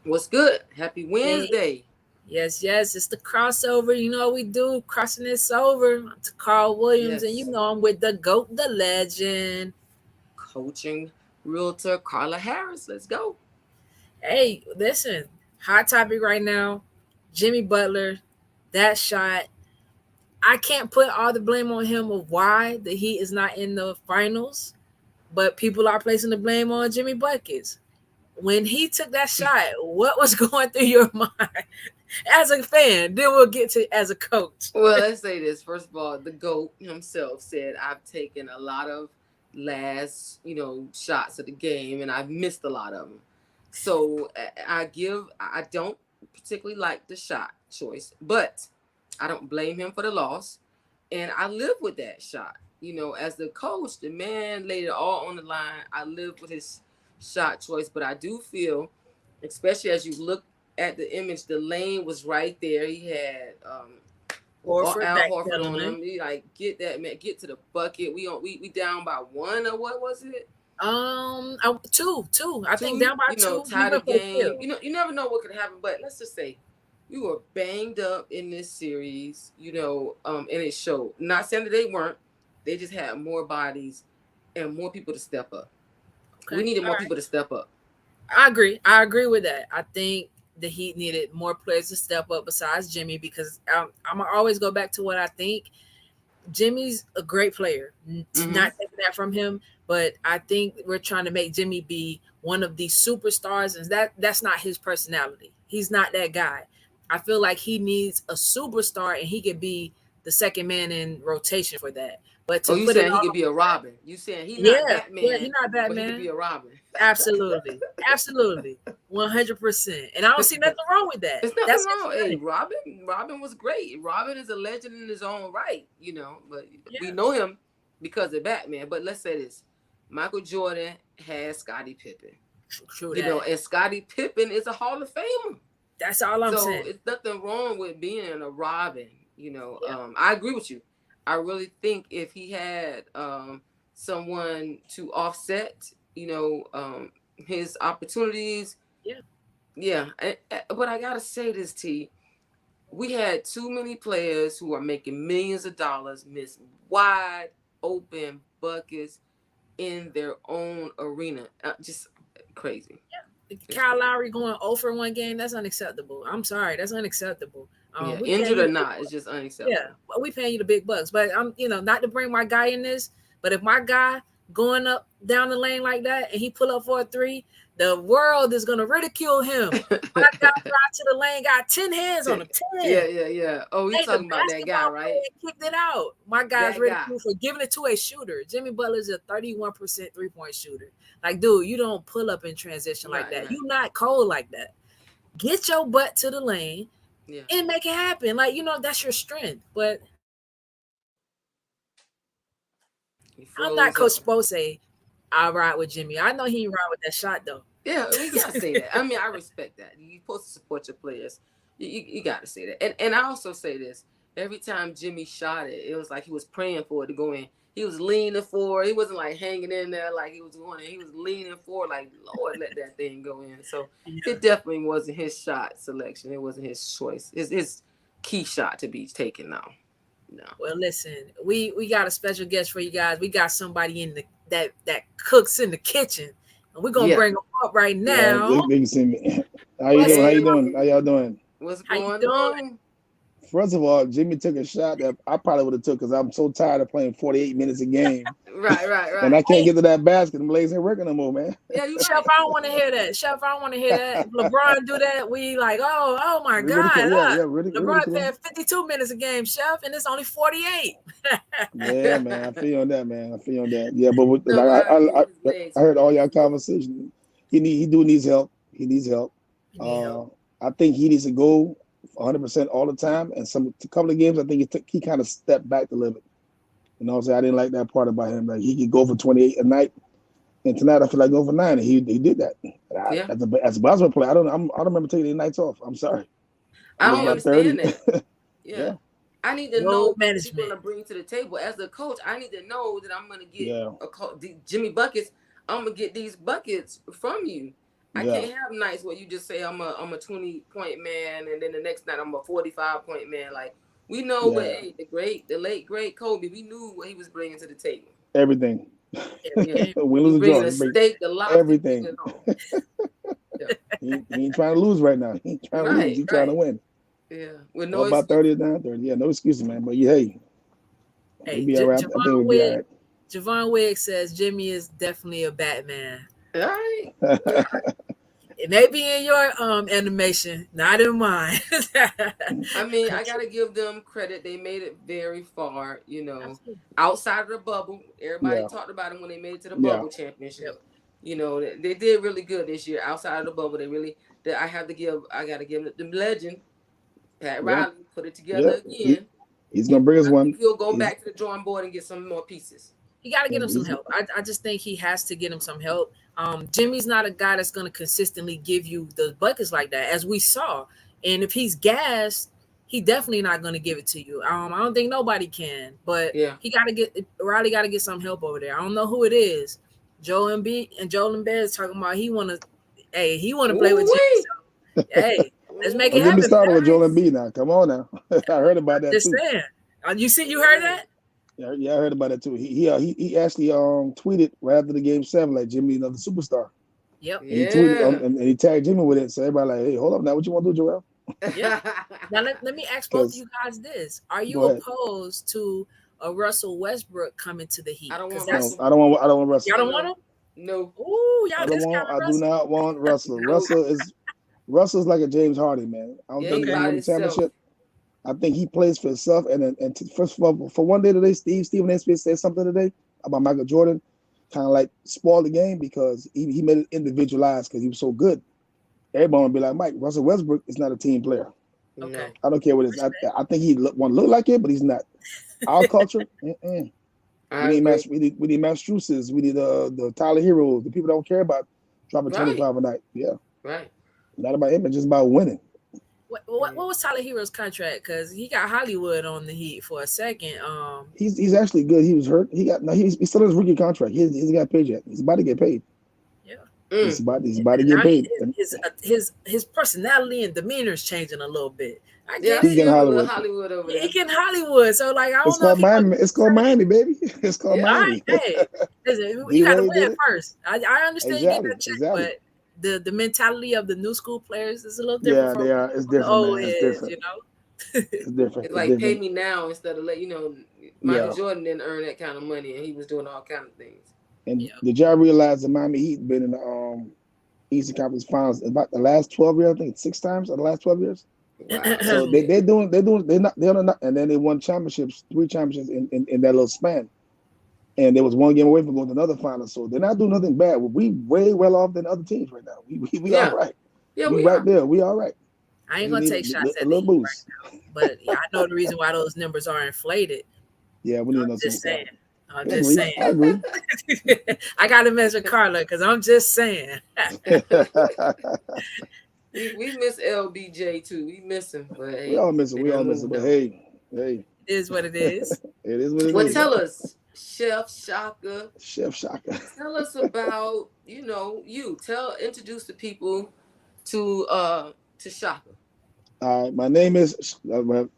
What's good? Happy Hey, Wednesday. yes, it's the crossover. You know what we do, crossing this over to Carl Williams, and you Yes, know I'm with the GOAT, the legend. coaching realtor Carla Harris. Let's go. Hey, listen, hot topic right now, Jimmy Butler, that shot. I can't put all the blame on him of why the Heat is not in the finals, but people are placing the blame on Jimmy Buckets. When he took that shot, what was going through your mind as a fan? Then we'll get to as a coach. Well, let's say this. First of all, the GOAT himself said, I've taken a lot of shots of the game and I've missed a lot of them. So I don't particularly like the shot choice, but I don't blame him for the loss. And I live with that shot. As the coach, the man laid it all on the line. I live with his shot choice, but I do feel, especially as you look at the image, the lane was right there. He had Horford Al Horford backpedaling. on him. He like get that man, get to the bucket. We down by one or what was it? Two. I think Two. down by two. He Tie the went for the game. kill. You never know what could happen. But let's just say we were banged up in this series. And it showed. Not saying that they weren't. They just had more bodies and more people to step up. We Okay, needed all more right. people to step up. I agree. I agree with that. I think the Heat needed more players to step up besides Jimmy because I'm gonna always go back to what I think. Jimmy's a great player. Mm-hmm. Not taking that from him, but I think we're trying to make Jimmy be one of these superstars, and that's not his personality. He's not that guy. I feel like he needs a superstar, and he could be the second man in rotation for that. But Oh, to you put it saying he all could on be a that, Robin? You saying he not yeah, he's Batman, not but he could Batman. be a Robin? Absolutely, 100%. And I don't see nothing wrong with that. There's nothing That's his wrong. Hey, strength. Robin was great. Robin is a legend in his own right, but we Yeah, know him because of Batman. But let's say this. Michael Jordan has Scottie Pippen. true that. And Scottie Pippen is a Hall of Famer. That's all I'm So saying. it's nothing wrong with being a Robin. Yeah, I agree with you. I really think if he had someone to offset, his opportunities, yeah. yeah. But I gotta say this, T. We had too many players who are making millions of dollars miss wide open buckets in their own arena. Just crazy. It's Kyle crazy. Lowry going 0 for one game, that's unacceptable. I'm sorry, that's unacceptable. Yeah, We paying injured you or the big not, it's bucks. just Yeah, unacceptable. well, we paying you the big bucks. But not to bring my guy in this, but if my guy going up down the lane like that and he pull up for a three, the world is gonna ridicule him. My guy drive to the lane, got 10 hands on him. 10. Yeah. Oh, you Hey, the talking about that guy, basketball right? player kicked it out. My guy's That guy. ridiculed for giving it to a shooter. Jimmy Butler's a 31% 3-point shooter. Like, dude, you don't pull up in transition like that. Right. You not cold like that. Get your butt to the lane Yeah. and make it happen. Like, that's your strength. But He I'm not froze Coach up. Spose. I ride with Jimmy. I know he ride with that shot though. Yeah, we gotta say that. I mean, I respect that. You're supposed to support your players. You gotta say that. And I also say this. Every time Jimmy shot it, it was like he was praying for it to go in. He was leaning forward. He wasn't like hanging in there like he was going in. He was leaning forward like, Lord, let that thing go in. So Yeah. it definitely wasn't his shot selection. It wasn't his choice. His key shot to be taken now. No. Well, listen, we got a special guest for you guys. We got somebody in the that cooks in the kitchen, and we're gonna Yeah. bring them up right Yeah, now. they can see me. How you What's doing? How you up? doing? How Hey, y'all doing? what's How you going doing? on? First of all, Jimmy took a shot that I probably would have took because I'm so tired of playing 48 minutes a game, and Right. I can't Hey, get to that basket. My legs ain't working no more, man. Yeah, you're Chef, right. I don't want to hear that. Chef, I don't want to hear that. If LeBron do that, we like, oh my Ridicule, God. yeah, yeah, LeBron ridicule. playing 52 minutes a game, Chef, and it's only 48. Yeah, man, I feel you on that, man. I feel you on that. Yeah, but No, but I agree. His I legs heard hurt. all y'all His legs. conversation. He needs help. He needs help. You need help. Uh, I think he needs to go 100% all the time. And some a couple of games, I think he kind of stepped back a little bit. You know what I'm saying? I didn't like that part about him. Like he could go for 28 a night, and tonight I feel like going for 9, and he did that. And Yeah, as a basketball player, I don't remember taking any nights off. I'm sorry. I I'm just don't Yeah. about understand 30. that. Yeah, Yeah, I need to know Load what you're management. gonna bring to the table as a coach. I need to know that I'm gonna get yeah, Jimmy buckets. I'm gonna get these buckets from you. I Yeah, can't have nights where you just say I'm a 20-point man, and then the next night I'm a 45-point man. Like we know, but yeah, hey, the late great Kobe, we knew what he was bringing to the table. everything. Every Yeah, game. Win, he lose, or bringing draw, a he bring steak, the lobster, he bringing everything. it home. Yeah, He ain't trying to lose right now. He ain't trying to lose. right, He trying to right. win. Yeah, with All no about excuse. 30 down 30. Yeah, no excuses, man. But yeah, hey, we'll Hey, be all right. I think we'll be all Javon Wigg says Jimmy is definitely a Batman. All right. right. It may be in your animation, not in mine. I mean, I gotta give them credit. They made it very far, Absolutely. outside of the bubble. Everybody Yeah, talked about them when they made it to the yeah, bubble Yep. championship. They did really good this year outside of the bubble. They really that I gotta give them legend, Pat yeah, Riley, put it yeah. together again. He's gonna And bring us I think one. he'll go He's back to the drawing board and get some more pieces. He got to get him some he's help. I just think he has to get him some help. Jimmy's not a guy that's going to consistently give you the buckets like that, as we saw. And if he's gassed, he definitely not going to give it to you. I don't think nobody can, but Yeah. he got to get Riley got to get some help over there. I don't know who it is. Joel Embiid is talking about he want to play with Ooh Jimmy. wee. So, hey, let's make don't it get me happen. started with Joel Nice. Embiid now. Come on now. I heard about that Just too. saying. You heard that? Yeah, I heard about that too. He actually tweeted right after the game 7 like Jimmy another superstar. Yep. And he tweeted Yeah. and he tagged Jimmy with it. So everybody like, hey, hold up now, what you want to do, Joel? Yeah. Now let me ask both of Because you guys this: Are you go ahead. opposed to a Russell Westbrook coming to the Heat? I don't Because want No, that's Russell. I don't want Russell. y'all Oh don't want no. him. No. Ooh, y'all discounting I do Russell. not want Russell. Nope. Russell's like a James Harden, man. I don't Yeah, think he he's Okay. gonna by win the himself. championship. I think he plays for himself. First of all, for one day today, Stephen A. Smith said something today about Michael Jordan, kind of like spoiled the game because he made it individualized because he was so good. Everybody would be like, Mike, Russell Westbrook is not a team player. Okay. No. I don't care what it is. I think he want to look like it, but he's not. Our culture, we I need agree. we need Mass Struces, we need the Tyler Heroes, the people that don't care about dropping Right. 25 a night. Yeah, Right. not about him, it's just about winning. What was Tyler Hero's contract? Because he got Hollywood on the Heat for a second. He's actually good. He was hurt. He's still in his rookie contract. He got paid yet. He's about to get paid. Yeah. Mm. He's about to And get now paid. his personality and demeanor is changing a little bit. I Yeah, get I He's it. see getting him a little Hollywood. Hollywood over Yeah, he there. getting Hollywood. So like I It's don't know if called he gonna Miami. do It's the called same. Miami, baby. It's called Yeah. All right, Miami. hey, listen, you D got to Wade did win it. first. I understand you getting Exactly. that check, Exactly. but the mentality of the new school players is a little different Yeah, from they are. It's the different, old man. It's heads, different. you know. It's different. It's It's like pay different. me now instead of Michael Yeah. Jordan didn't earn that kind of money and he was doing all kind of things. And Yeah. did y'all realize the Miami Heat been in the Eastern Conference Finals about the last 12 years? I think it's 6 times in the last 12 years. Wow, that's So big. they're not, and then they won championships, 3 championships in that little span. And there was one game away from going to another final. So they're not doing nothing bad. We way well off than other teams right now. We all Yeah. right. Yeah, We we right are. there. We all right. I ain't We gonna need take shots a at the little Heat boost. right now, but yeah, I know the reason why those numbers are inflated. Yeah, we need I'm another just superstar. saying. I'm I just agree. saying. I agree. I got to mess with Carla because I'm just saying. We miss LBJ too. We miss him, but We hey, all miss it. they We done all miss it. moved But on. hey, It is what it is. it is what it Well, is. tell us, Chef Shaka, Chef Shaka. tell us about introduce the people to Shaka. My name is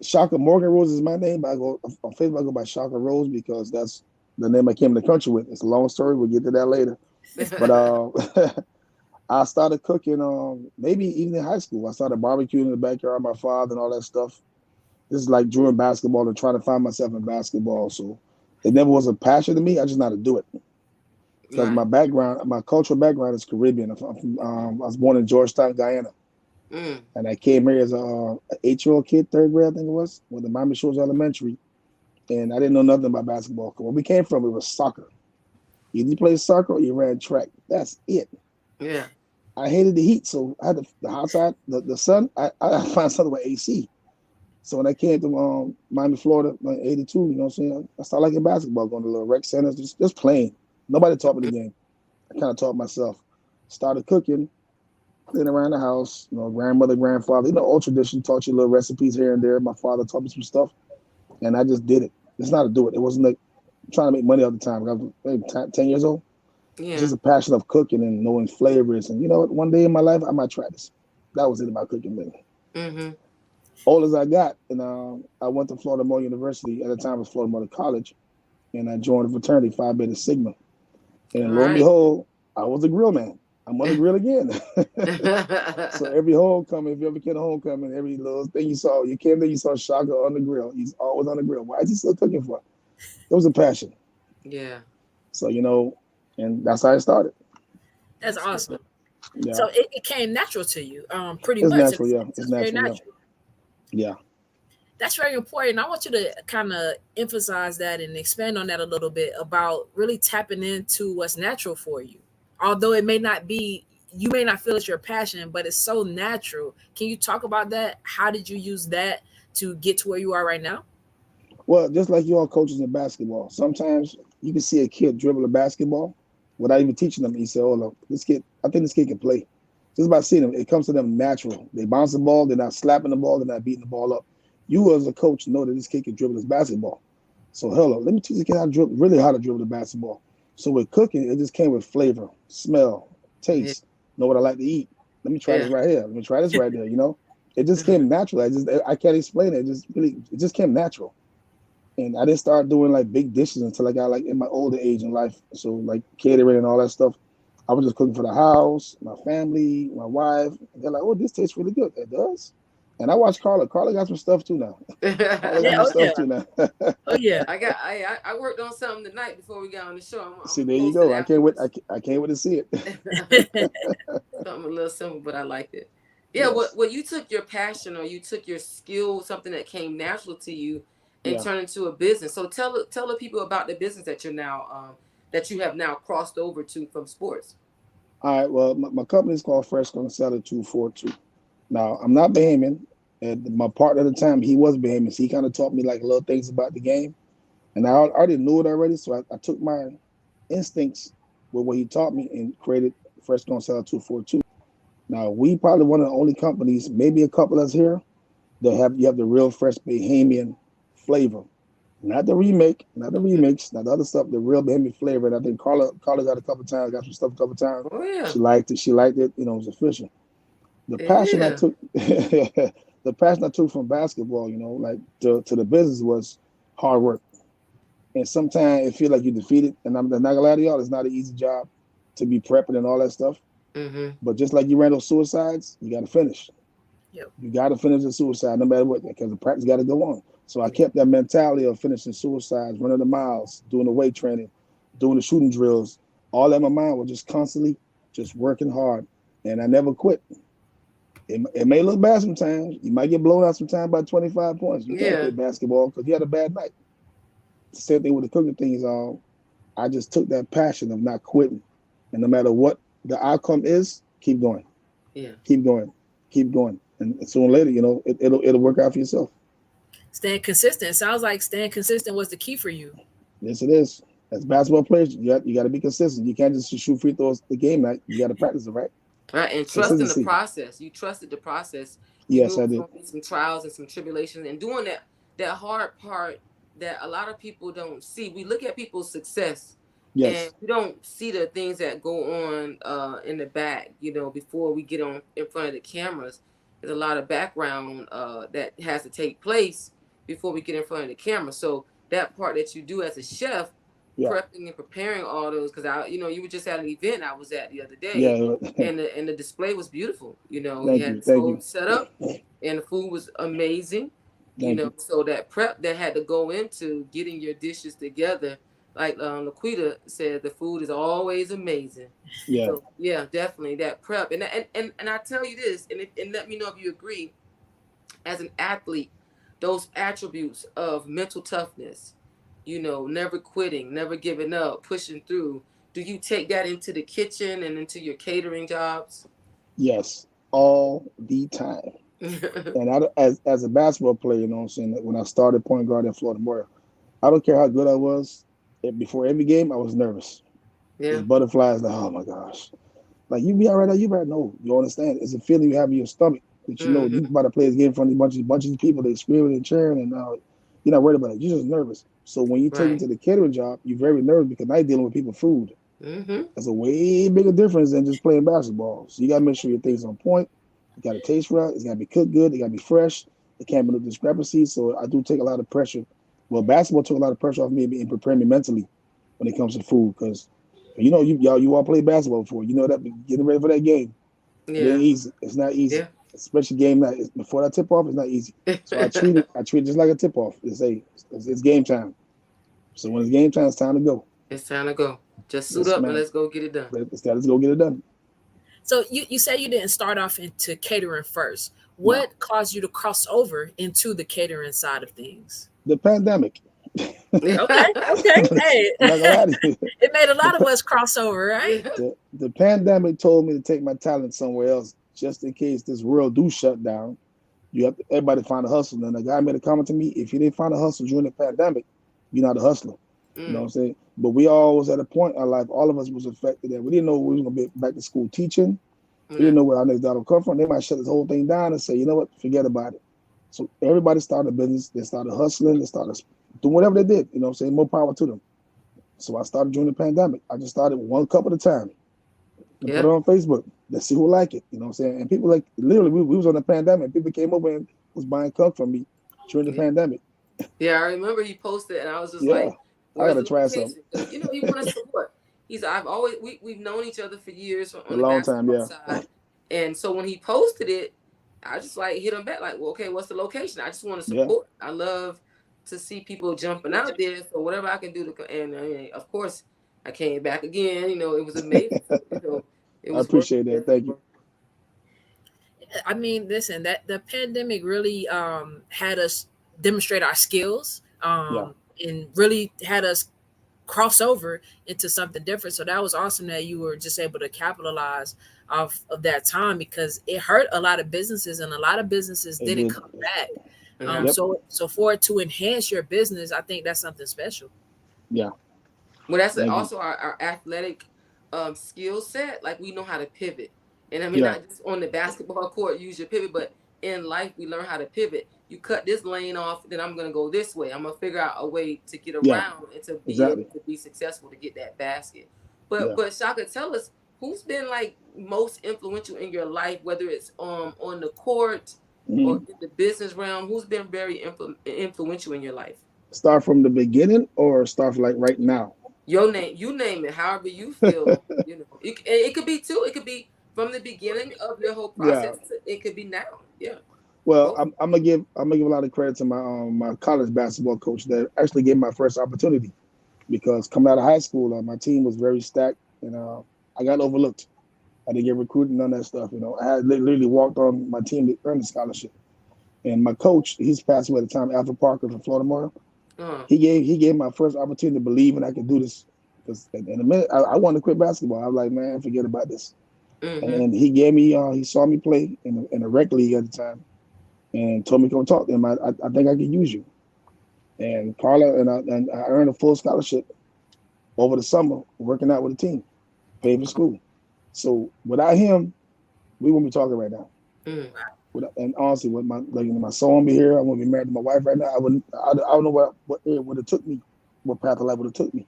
Shaka Morgan Rose is my name. But I go on Facebook. I go by Shaka Rose because that's the name I came to the country with. It's a long story. We'll get to that later. But I started cooking maybe even in high school. I started barbecuing in the backyard of my father and all that stuff. This is like during basketball and trying to find myself in basketball. So it never was a passion to me. I just know how to do it because Right. my cultural background is Caribbean. I was born in Georgetown, Guyana, Mm. and I came here as a 8-year-old kid, third grade, I think it was, with the Miami Shores Elementary, and I didn't know nothing about basketball. Where we came from, it was soccer. Either you played soccer or you ran track. That's it. Yeah. I hated the heat, so I had the outside, the sun. I find something with AC. So when I came to Miami, Florida, in '82, you know what I'm saying? I started liking basketball, going to little rec centers, just playing. Nobody taught me the game. I kind of taught myself. Started cooking, cleaning around the house. Grandmother, grandfather, old tradition, taught you little recipes here and there. My father taught me some stuff, and I just did it. It's not to do it. It wasn't like trying to make money all the time. I was maybe 10 years old. Yeah. Just a passion of cooking and knowing flavors. And you know what? One day in my life, I might try this. That was it about cooking, really. Mm-hmm. Old as I got, and I went to Florida Moore University. At the time, it was Florida Moore College, and I joined a fraternity, Phi Beta Sigma. All And lo and right. behold, I was a grill man. I'm on the grill again. So every homecoming, if you ever get a homecoming, every little thing you saw, you came there, you saw Shaka on the grill. He's always on the grill. Why is he still cooking for? It was a passion. Yeah. So, you know, and that's how it started. That's That's awesome. good. Yeah. So it came natural to you, pretty It's much. natural, yeah. It's It's very natural, yeah. natural. Yeah. That's very important. I want you to kind of emphasize that and expand on that a little bit about really tapping into what's natural for you. Although it may not be, you may not feel it's your passion, but it's so natural. Can you talk about that? How did you use that to get to where you are right now? Well, just like you all coaches in basketball, sometimes you can see a kid dribble a basketball without even teaching them. You say, "Oh, look, this kid, I think this kid can play." Just about seeing them, it comes to them natural. They bounce the ball, they're not slapping the ball, they're not beating the ball up. You as a coach know that this kid can dribble this basketball. So, hello, let me teach the kid how to dribble, really how to dribble the basketball. So with cooking, it just came with flavor, smell, Yeah. taste, know what I like to eat. Let me try this Yeah. right here. Let me try this right there. You know, it just came natural. I can't explain it. It just came natural. And I didn't start doing like big dishes until I got like in my older age in life. So like catering and all that stuff. I was just cooking for the house, my family, my wife. And they're like, "Oh, this tastes really good." It does. And I watched Carla. Carla got some stuff too now. Carla got Yeah, some oh yeah, stuff too now. oh yeah. I worked on something tonight before we got on the show. I'm See, gonna there you post it go. I can't wait. afterwards. I can't wait to see it. Something a little simple, but I liked it. Yeah, Yes. what you took your passion or you took your skill, something that came natural to you, and Yeah. turned into a business. So tell the people about the business that you're now that you have now crossed over to from sports. All right. Well, my company is called Fresh Conch Salad 242. Now, I'm not Bahamian. And my partner at the time, he was Bahamian. So he kind of taught me like little things about the game. And I already knew it already. So I took my instincts with what he taught me and created Fresh Conch Salad 242. Now, we probably one of the only companies, maybe a couple that's here, that you have the real fresh Bahamian flavor. Not the remake, not the remix, not the other stuff, the real Bahamian flavor. And I think Carla got a couple times, got some stuff a couple times. Oh yeah, She liked it. She liked it. You know, it was official. The passion I yeah, took, the passion I took from basketball, you know, like to the business was hard work. And sometimes it feel like you're defeated. And I'm not gonna lie to y'all, it's not an easy job to be prepping and all that stuff. mm-hmm. But just like you ran those suicides, you got to finish. Yep. You got to finish the suicide no matter what, because the practice got to go on. So I kept that mentality of finishing suicides, running the miles, doing the weight training, doing the shooting drills. All that in my mind was just constantly just working hard. And I never quit. It may look bad sometimes. You might get blown out sometimes by 25 points. You can't Yeah, quit basketball because you had a bad night. The same thing with the cooking things. I just took that passion of not quitting. And no matter what the outcome is, keep going, yeah. keep going, keep going. And sooner or later, you know, it'll work out for yourself. Staying consistent. Sounds like staying consistent was the key for you. Yes, it is. As basketball players, you got to be consistent. You can't just shoot free throws the game night. You got to practice it, right? Right, and trusting the Consistency. process. You trusted the process. You Yes, knew I it was did. going to be some trials and some tribulations, and doing that hard part that a lot of people don't see. We look at people's success, and Yes, we don't see the things that go on in the back. You know, before we get on in front of the cameras, there's a lot of background that has to take place before we get in front of the camera. So that part that you do as a chef, yeah, prepping and preparing all those, because you were just at an event I was at the other day, yeah. and the display was beautiful. You know, he Thank had you, his thank whole you, setup, and the food was amazing. You thank know, you. so that prep that had to go into getting your dishes together, like Laquita said, the food is always amazing. Yeah, So yeah, definitely that prep, and I tell you this, and let me know if you agree. As an athlete, those attributes of mental toughness, never quitting, never giving up, pushing through. Do you take that into the kitchen and into your catering jobs? yes, all the time. And as a basketball player, you know what I'm saying, when I started point guard in Florida Moore, I don't care how good I was. Before every game, I was nervous. It's Yeah. butterflies. Like, oh my gosh, like you be all right now. You better know. You understand? It's a feeling you have in your stomach that you know you Hmm. about to play this game in front of bunches of people. They screaming and cheering, and you're not worried about it. You're just nervous. So when you take Right. into the catering job, you're very nervous because now you're dealing with people's food. Mm-hmm. That's a way bigger difference than just playing basketball. So you gotta make sure your things on point. You gotta taste right. It's gotta be cooked good. It gotta be fresh. It can't be no discrepancies. So I do take a lot of pressure. Well, basketball took a lot of pressure off me and preparing me mentally when it comes to food because you all play basketball before. You know that getting ready for that game. It ain't Yeah. easy. It's not easy, Yeah. especially game night. Before that tip off, it's not easy. So I treat it just like a tip off. It's game time. So when it's game time, it's time to go. It's time to go. Just suit Yes, up and man. let's go get it done. Let's go get it done. So you said you didn't start off into catering first. No, What caused you to cross over into the catering side of things? the pandemic. Okay, okay. Hey, I'm not gonna lie to you. it made a lot of The, us cross over, right? the pandemic told me to take my talent somewhere else, just in case this world do shut down. You have to, everybody find a hustle. And the guy made a comment to me: if you didn't find a hustle during the pandemic, you're not a hustler. You know what I'm Mm, saying? But we all was at a point in our life, all of us was affected that we didn't know we was gonna be back to school teaching. We yeah. didn't know where our next dollar would come from. They might shut this whole thing down and say, you know what, forget about it. So everybody started a business, they started hustling, they started doing whatever they did, you know what I'm saying? More power to them. So I started during the pandemic. I just started one cup at a time and put Yeah. it on Facebook. Let's see who like it. You know what I'm saying? And people like literally we was on the pandemic. People came over and was buying cup from me during the Yeah. pandemic. Yeah. I remember he posted, and I was just Yeah. like, I "Where's gotta the try some. location?" Because you want to support. I've always we've known each other for years A on the long time, basketball yeah. side, and so when he posted it, I just like hit him back like, "Well, okay, what's the location? I just want to Yeah. support. I love to see people jumping out there. So whatever I can do and of course, I came back again. It was amazing. So, it I was worth appreciate that. it. Thank you. I mean, listen, that the pandemic really had us demonstrate our skills, Yeah. and really had us cross over into something different. So that was awesome that you were just able to capitalize off of that time because it hurt a lot of businesses and a lot of businesses It didn't did. come back. Yeah. Yep. So for it to enhance your business, I think that's something special. Yeah. Well, that's Thank you. also our athletic skill set. Like we know how to pivot, and I mean Yeah. not just on the basketball court use your pivot, but in life we learn how to pivot. You cut this lane off, then I'm gonna go this way. I'm gonna figure out a way to get Yeah. around and to be able Exactly. to be successful to get that basket. Yeah. But Shaka, tell us who's been like most influential in your life, whether it's on the court or Mhm. in the business realm. Who's been very influential in your life? Start from the beginning or start from like right now? Your name, you name it, however you feel. It could be too. It could be from the beginning of your whole Yeah. process. It could be now. Yeah, Well, both. I'm gonna give a lot of credit to my college basketball coach that actually gave me my first opportunity because coming out of high school, my team was very stacked and I got overlooked. I didn't get recruited, none of that stuff. I had literally walked on my team to earn the scholarship. And my coach, he's passed away at the time, Alfred Parker from Florida Moore. Uh, He gave my first opportunity to believe and I could do this. Because in a minute, I wanted to quit basketball. I was like, man, forget about this. mm-hmm. And he gave me, he saw me play in a rec league at the time, and told me to come talk to him. I think I can use you. And Carla and I earned a full scholarship over the summer working out with the team, paid for school. So without him, we wouldn't be talking right now. Mm. And honestly, with my son be here, I wouldn't be married to my wife right now. I don't know what it would have took me, what path of life would have took me.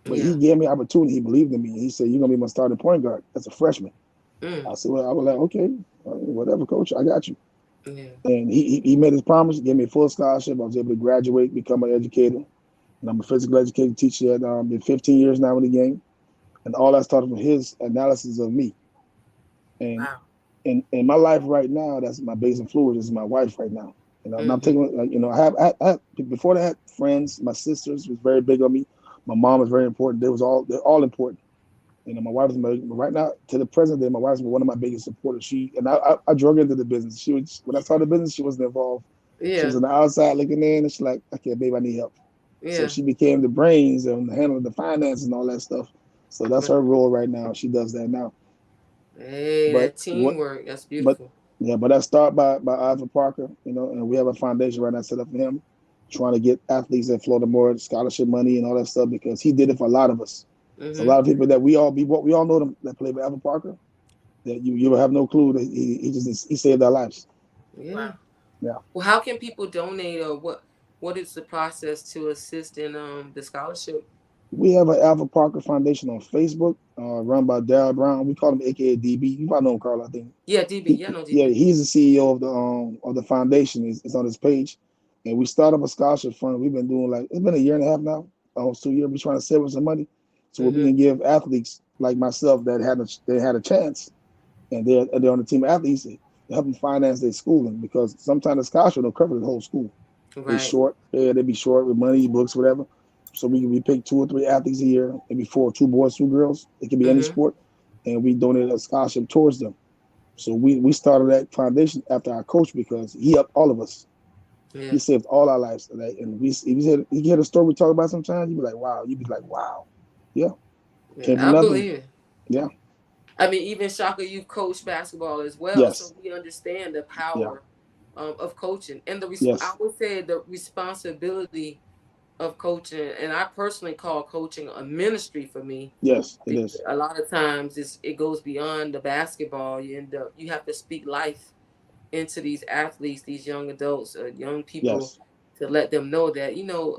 But he Yeah. gave me opportunity. He believed in me. He said, "You're gonna be my starting point guard as a freshman." Mm. I said, "Well, I was like, okay, whatever, coach, I got you." Yeah. And he made his promise, gave me a full scholarship. I was able to graduate, become an educator, and I'm a physical education teacher. At been 15 years now in the game, and all that started from his analysis of me. And Wow. in my life right now, that's my biggest influence is my wife right now. And I'm Mm-hmm. taking, I have before that, I had friends. My sisters was very big on me. My mom was very important. They're all important. My wife is right now to the present day. My wife's been one of my biggest supporters. I drug her into the business. She was when I started the business, she wasn't involved. She Yeah. was on the outside looking in, and she's like, "Okay, babe, I need help." So Yeah. she became the brains and handling the finances and all that stuff. So that's her role right now. She does that now. Hey, But that what? teamwork. That's But beautiful. yeah, but I start by Ivan Parker, and we have a foundation right now set up for him, trying to get athletes at Florida more scholarship money and all that stuff because he did it for a lot of us. So a Mm-hmm. lot of people that we all know them that play with Ivan Parker that you will have no clue that he saved our lives. Yeah. Wow. Yeah. Well, how can people donate, or what is the process to assist in the scholarship? We have an Alpha Parker Foundation on Facebook, run by Darryl Brown. We call him AKA DB. You probably know him, Carl, I think. Yeah, DB. Yeah, no Yeah, DB. he's the CEO of the foundation. It's on his page, and we started up a scholarship fund. We've been doing like it's been a year and a half now, almost 2 years. We're trying to save up some money so we Mm-hmm. can give athletes like myself that had a chance, and they're on the team of athletes to help them finance their schooling because sometimes the scholarship don't cover the whole school. They Right. short, they be short with money, books, whatever. So we pick 2 or 3 athletes a year, maybe four, 2 boys, 2 girls. It can be any Mm-hmm. sport, and we donate a scholarship towards them. So we started that foundation after our coach because he helped all of us. Yeah. He saved all our lives. Like, and we if you hear the story we talk about sometimes, you'd be like, wow. You'd be like, wow. Yeah. Came Yeah. from I nothing. believe it. Yeah. I mean, even Shaka, you've coached basketball as well, so Yes. we understand the Yeah. power of coaching and I Yes. would say the responsibility of coaching. And I personally call coaching a ministry for me Yes. It because is. a lot of times it goes beyond the basketball. You have to speak life into these athletes, these young adults, young people, Yes. to let them know that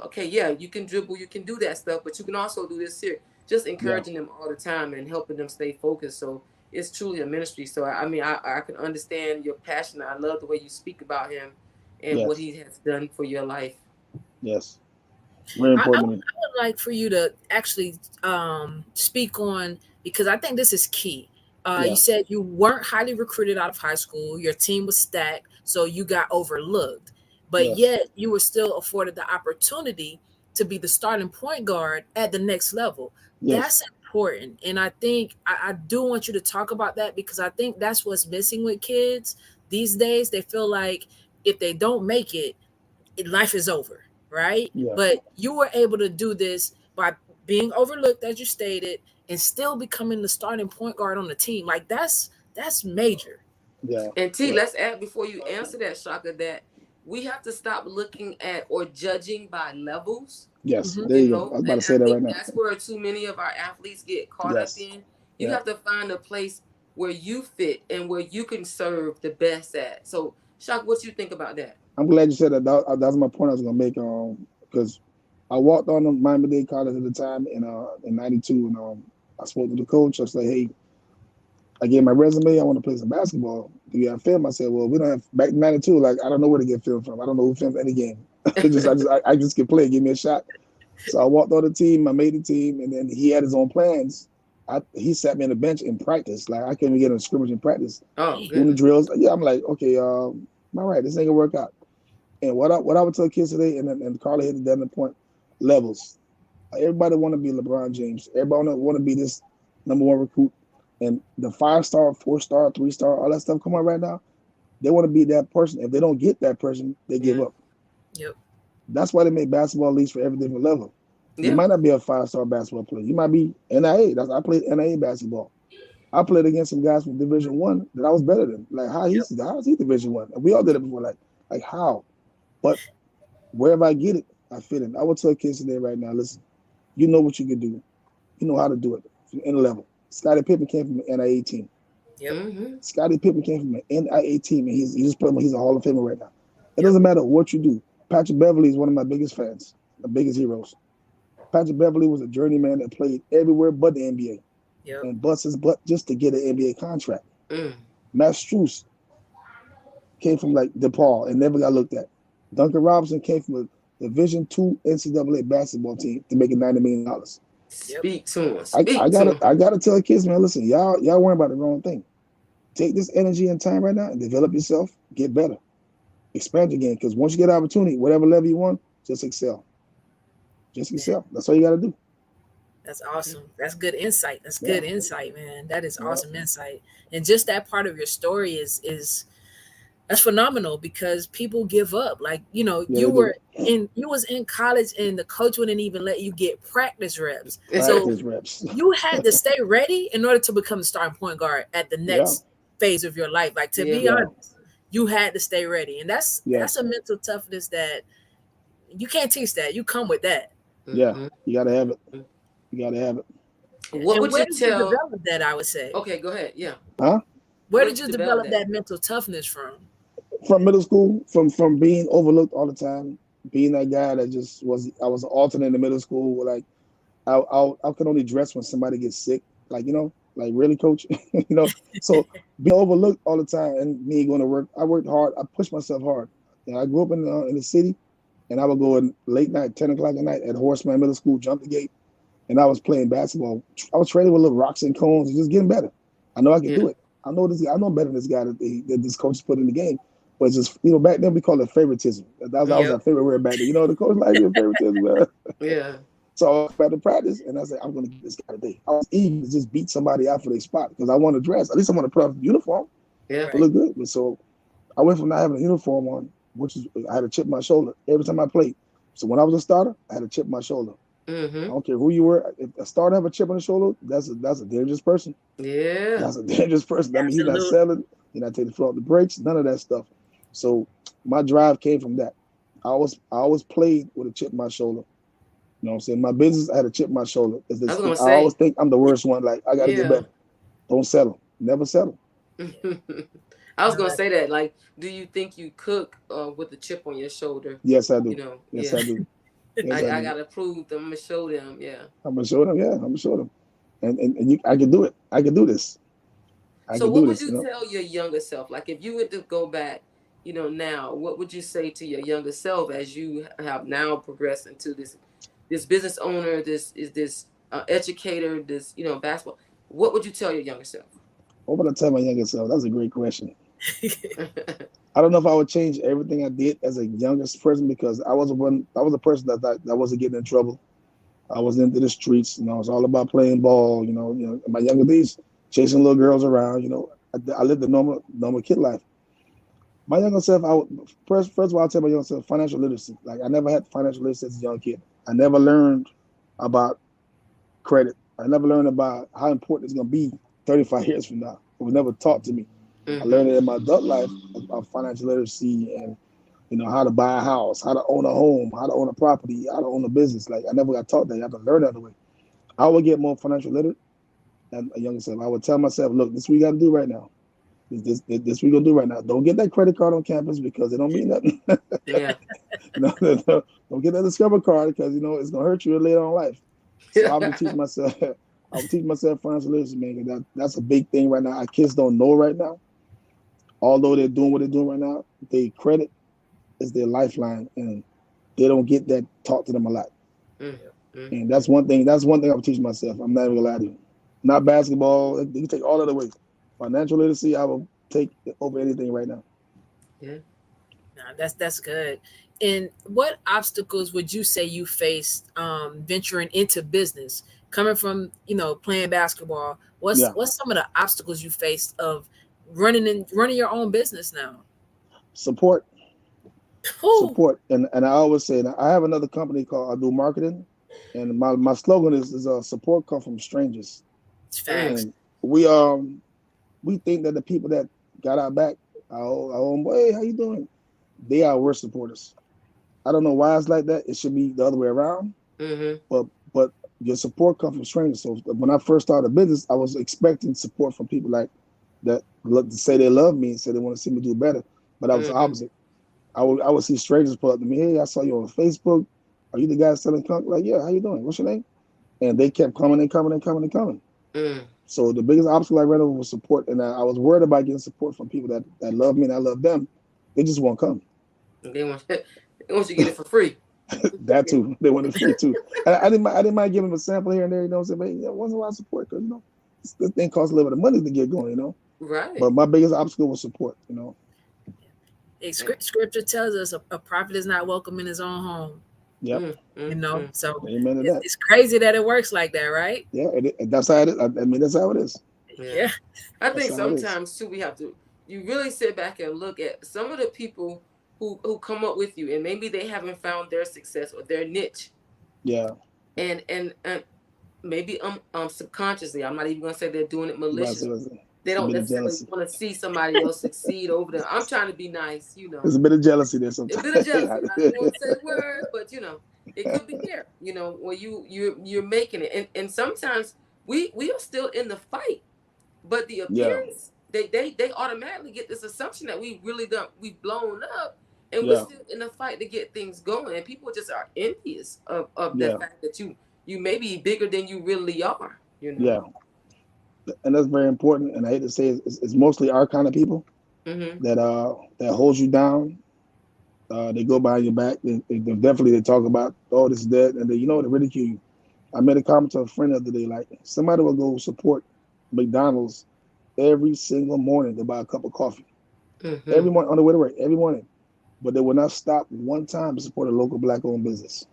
okay, yeah, you can dribble, you can do that stuff, but you can also do this here. Just Yeah. encouraging them all the time and helping them stay focused. So it's truly a ministry. So I mean, I can understand your passion. I love the way you speak about him and what Yes. he has done for your life. Yes. Very I important to me. would like for you to actually speak on, because I think this is key. You Yeah. said you weren't highly recruited out of high school. Your team was stacked, so you got overlooked. But Yes. yet you were still afforded the opportunity to be the starting point guard at the next level. Yes. That's important. And I think I do want you to talk about that, because I think that's what's missing with kids these days. They feel like if they don't make it, life is over, right? Yeah. But you were able to do this by being overlooked, as you stated, and still becoming the starting point guard on the team. Like that's major. Yeah. And T, Yeah. let's add before you answer that, Shaka, that we have to stop looking at or judging by levels. Yes. Hmm. There you go. I was about And to I say that right think now. that's where too many of our athletes get caught up Yes. in. You Yeah. have to find a place where you fit and where you can serve the best at. So, Shaka, what you think about that? I'm glad you said that. That's my point I was gonna make. Because I walked on the Miami Dade College at the time in '92, and I spoke to the coach. I was like, "Hey, I gave my resume. I want to play some basketball. Do you have film?" I said, "Well, we don't have back in '92. Like, I don't know where to get film from. I don't know who films any game. I just can play. Give me a shot." So I walked on the team. I made the team, and then he had his own plans. He sat me on the bench in practice. Like I couldn't even get a scrimmage in practice, Oh, doing the goodness. drills. Yeah, I'm like, okay, all right, this ain't gonna work out. And what I would tell kids today, and Carla hit the point, levels. Everybody want to be LeBron James. Everybody want to be this number one recruit. And the 5-star, 4-star, 3-star, all that stuff come on right now. They want to be that person. If they don't get that person, they give Yeah. up. Yep. That's why they make basketball leagues for every different level. You Yeah. might not be a 5-star basketball player. You might be NIA. I played NIA basketball. I played against some guys from Division 1 that I was better than. Like Yep. how is he Division 1? And we all did it before. Like how? But wherever I get it, I fit in. I would tell kids today right now, listen, you know what you can do. You know how to do it from any level. Scottie Pippen came from an NIA team. Yep. Mm-hmm. Scottie Pippen came from an NIA team, and he's a Hall of Famer right now. It Yep. doesn't matter what you do. Patrick Beverly is one of my biggest fans, the biggest heroes. Patrick Beverly was a journeyman that played everywhere but the NBA Yep. and bust his butt just to get an NBA contract. Mm. Matt Strus came from like DePaul and never got looked at. Duncan Robinson came from a Division 2 NCAA basketball team to make $90 million. Yep. Speak to him. I, I Speak to gotta him. I gotta tell kids, man, listen, y'all worrying about the wrong thing. Take this energy and time right now and develop yourself, get better, expand your game. Because once you get an opportunity, whatever level you want, just excel. Just Man, excel. That's all you gotta do. that's awesome. That's good insight. That's Yeah, good insight, man. That is yeah, awesome insight. And just that part of your story is that's phenomenal, because people give up. Like, yeah, they do. you was in college and the coach wouldn't even let you get practice reps. So Practice reps. you had to stay ready in order to become the starting point guard at the Yeah, next phase of your life. Like, to Yeah. be yeah, honest, you had to stay ready. And that's yes, a mental toughness that you can't teach that. You come with that. yeah. Mm-hmm. You gotta have it. You gotta have it. What And would where you did you tell? develop that, I would say? Okay, go ahead. Yeah. Huh? Where Where did did you you develop develop that? that mental toughness from? From middle school, from being overlooked all the time, being that guy that just was I was an alternate in the middle school. Like I can only dress when somebody gets sick. Like, like really, coach. So being overlooked all the time and me going to work, I worked hard. I pushed myself hard. I grew up in the city, and I would go in late night, 10 o'clock at night at Horseman Middle School, jump the gate, and I was playing basketball. I was training with little rocks and cones and just getting better. I know I can Yeah. do it. I know this. I know better than this guy that this coach put in the game. But it's just, back then we called it favoritism. That was our Yep. favorite word back then. The coach like favoritism. Yeah. So I went to practice, and I said, I'm going to get this guy today. I was eager to just beat somebody out for their spot because I want to dress. At least I want to put on a uniform Yeah. to look good. But so I went from not having a uniform on, which is I had a chip in my shoulder every time I played. So when I was a starter, I had a chip in my shoulder. I Mm-hmm. don't care who you were. If a starter have a chip on his shoulder, that's a dangerous person. Yeah. That's a dangerous person. That means he's not Absolutely. selling. He's not taking the foot off the brakes. None of that stuff. So my drive came from that. I always played with a chip in my shoulder. You know what I'm saying? My business, I had a chip in my shoulder. I was gonna I always say. think I'm the worst one. Like, I got to get Yeah. better. Don't settle. Never settle. I was gonna say that. Like, do you think you cook with a chip on your shoulder? Yes, I do. Yes, Yeah. I do. Yes, I do. gotta prove them. I'm gonna show them. Yeah. I'm gonna show them. Yeah, I'm gonna show them. And I can do it. I can do this. I So, can what do would this. you tell your younger self? Like, if you were to go back, now, what would you say to your younger self as you have now progressed into this business owner, this educator, this basketball? What would you tell your younger self? What would I tell my younger self? That's a great question. I don't know if I would change everything I did as a youngest person because I was a person that wasn't getting in trouble. I was into the streets. It's all about playing ball. In my younger days, chasing little girls around. I lived a normal kid life. My younger self, first of all, I'll tell my younger self financial literacy. Like, I never had financial literacy as a young kid. I never learned about credit. I never learned about how important it's gonna be 35 years from now. It was never taught to me. I learned it in my adult life about financial literacy and how to buy a house, how to own a home, how to own a property, how to own a business. Like, I never got taught that. You have to learn that the way. I would get more financial literate than a younger self. I would tell myself, look, this is what we got to do right now. This we gonna do right now. Don't get that credit card on campus because it don't mean nothing. Yeah. Don't get that Discover card because it's gonna hurt you later on in life. So I'm gonna teach myself. I'm teach myself financial literacy, man. Because that's a big thing right now. Our kids don't know right now. Although they're doing what they're doing right now, they credit is their lifeline, and they don't get that taught to them a lot. Mm-hmm. And that's one thing. That's one thing I'm teaching myself. I'm not even gonna lie to you. Not basketball. You can take all other ways. Financial literacy, I will take over anything right now. Yeah. No, that's good. And what obstacles would you say you faced venturing into business? Coming from playing basketball, what's some of the obstacles you faced of running your own business now? Support. Ooh. Support. And I always say, I have another company called I Do Marketing, and my slogan is support comes from strangers. It's facts. And we think that the people that got our back, our own boy, hey, how you doing? They are worst supporters. I don't know why it's like that. It should be the other way around. Mm-hmm. But your support comes from strangers. So when I first started a business, I was expecting support from people like that to say they love me and say they want to see me do better. But I was the opposite. I would see strangers pull up to me. Hey, I saw you on Facebook. Are you the guy selling conch? Like, yeah. How you doing? What's your name? And they kept coming and coming and coming and coming. So the biggest obstacle I ran over was support, and I was worried about getting support from people that love me and I love them. They just won't come. They want you to get it for free. That too. They want it free too. I didn't mind giving them a sample here and there. Say, man, once in a while support because this thing costs a little bit of money to get going. Right. But my biggest obstacle was support. Scripture tells us a prophet is not welcome in his own home. Yep. So Amen to that. It's crazy that it works like that, right? Yeah, that's how it is. I mean, that's how it is. Yeah. I think sometimes too we have to really sit back and look at some of the people who come up with you, and maybe they haven't found their success or their niche. Yeah. And maybe subconsciously, I'm not even gonna say they're doing it maliciously. They don't necessarily want to see somebody else succeed over them. I'm trying to be nice, There's a bit of jealousy there sometimes. A bit of jealousy. I don't want to say the word, but it could be there. Where you're making it, and sometimes we are still in the fight, but the appearance they automatically get this assumption that we've blown up, and we're still in the fight to get things going, and people just are envious of the fact that you may be bigger than you really are. You know. Yeah, and that's very important. And I hate to say it's mostly our kind of people Mm-hmm. that holds you down. They go behind your back. They definitely they talk about this is that, and they they ridicule you. I made a comment to a friend the other day, like somebody will go support McDonald's every single morning to buy a cup of coffee. Mm-hmm. Every morning on the way to work, every morning. But they will not stop one time to support a local black owned business.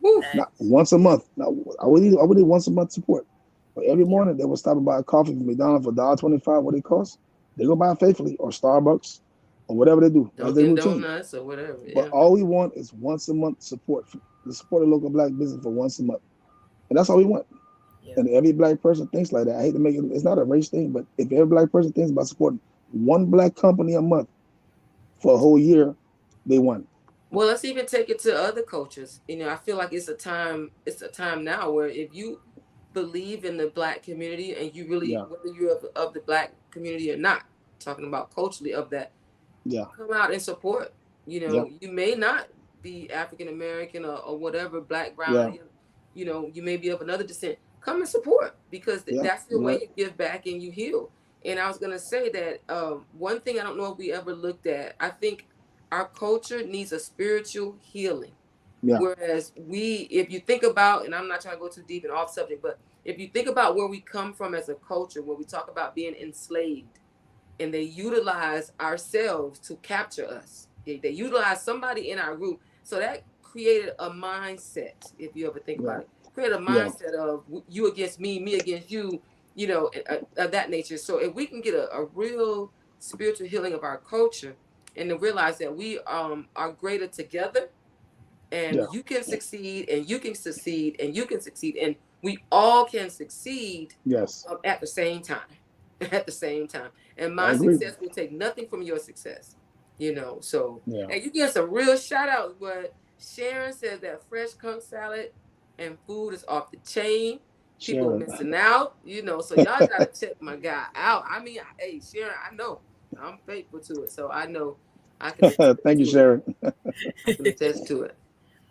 Woo. Not Facts. once a month. Now I would need once a month support. But every Yeah. morning they will stop and buy a coffee from McDonald's for $1.25, what it costs. They go buy it faithfully or Starbucks or whatever they do. That's their Dunkin' routine. Donuts or whatever. But Yeah. all we want is once a month support to support a local black business for once a month. And that's all we want. Yeah. And every black person thinks like that. I hate to make it, it's not a race thing, but if every black person thinks about supporting one black company a month for a whole year, they won. Well, let's even take it to other cultures. I feel like it's a time now where if you believe in the black community and you really, Yeah, whether you're of the black community or not, talking about culturally of that, yeah, come out and support. yeah, You may not be African American or whatever, black, yeah, brown, you may be of another descent. Come and support because yeah. that's the You're way right. you give back and you heal. And I was gonna say that one thing I don't know if we ever looked at. I think our culture needs a spiritual healing. Yeah, Whereas if you think about, and I'm not trying to go too deep and off subject, but if you think about where we come from as a culture, where we talk about being enslaved, and they utilize ourselves to capture us. They utilize somebody in our group. So that created a mindset, if you ever think yeah, about it, create a yeah, mindset of you against me against you, of that nature. So if we can get a real spiritual healing of our culture and to realize that we are greater together and yeah. you can succeed and you can succeed and you can succeed and we all can succeed Yes, at the same time. At the same time. And I my agree. success will take nothing from your success. So Yeah, and you get some real shout outs, but Sharon says that fresh conch salad and food is off the chain. People Sharon. missing out, so y'all gotta check my guy out. I mean, hey Sharon, I know I'm faithful to it, so I know I can attest Thank you, to it. Sharon. I can attest to it.